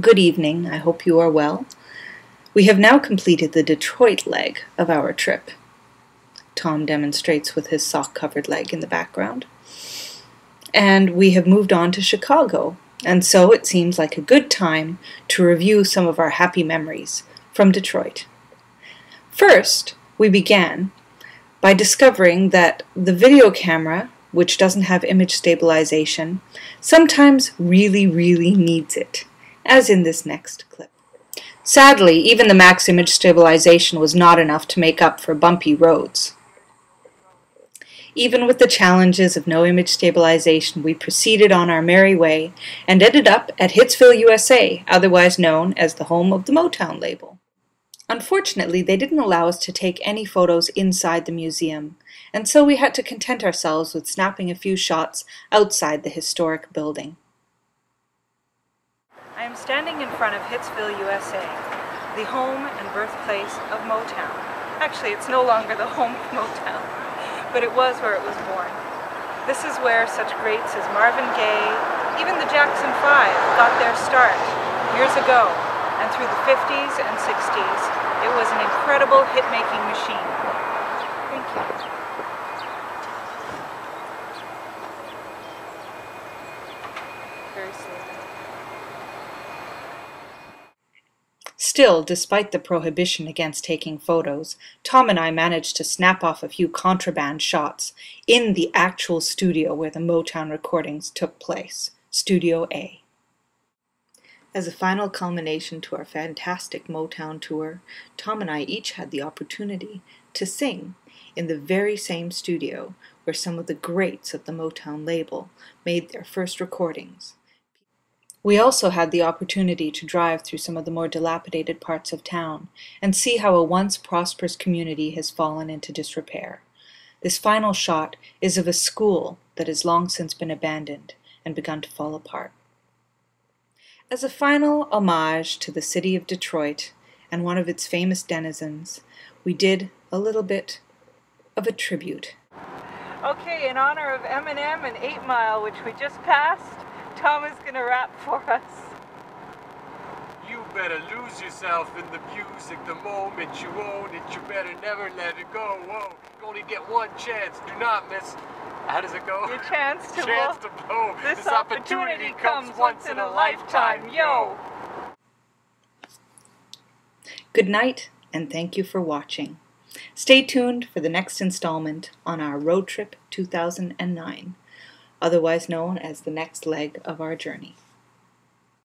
Good evening, I hope you are well. We have now completed the Detroit leg of our trip. Tom demonstrates with his sock-covered leg in the background. And we have moved on to Chicago, and so it seems like a good time to review some of our happy memories from Detroit. First, we began by discovering that the video camera, which doesn't have image stabilization, sometimes really needs it, as in this next clip. Sadly, even the max image stabilization was not enough to make up for bumpy roads. Even with the challenges of no image stabilization, we proceeded on our merry way and ended up at Hitsville, USA, otherwise known as the home of the Motown label. Unfortunately, they didn't allow us to take any photos inside the museum, and so we had to content ourselves with snapping a few shots outside the historic building. I am standing in front of Hitsville, USA, the home and birthplace of Motown. Actually, it's no longer the home of Motown, but it was where it was born. This is where such greats as Marvin Gaye, even the Jackson 5, got their start years ago, and through the 50s and 60s, it was an incredible hit-making machine. Thank you. Very slowly. Still, despite the prohibition against taking photos, Tom and I managed to snap off a few contraband shots in the actual studio where the Motown recordings took place, Studio A. As a final culmination to our fantastic Motown tour, Tom and I each had the opportunity to sing in the very same studio where some of the greats of the Motown label made their first recordings. We also had the opportunity to drive through some of the more dilapidated parts of town and see how a once prosperous community has fallen into disrepair. This final shot is of a school that has long since been abandoned and begun to fall apart. As a final homage to the city of Detroit and one of its famous denizens, we did a little bit of a tribute. Okay, in honor of Eminem and 8 Mile, which we just passed, Tom is going to rap for us. You better lose yourself in the music the moment you own it. You better never let it go. Whoa, you only get one chance. Do not miss. How does it go? Your chance to blow. This opportunity comes once in a lifetime. Yo! Good night, and thank you for watching. Stay tuned for the next installment on our Road Trip 2009. Otherwise known as the next leg of our journey.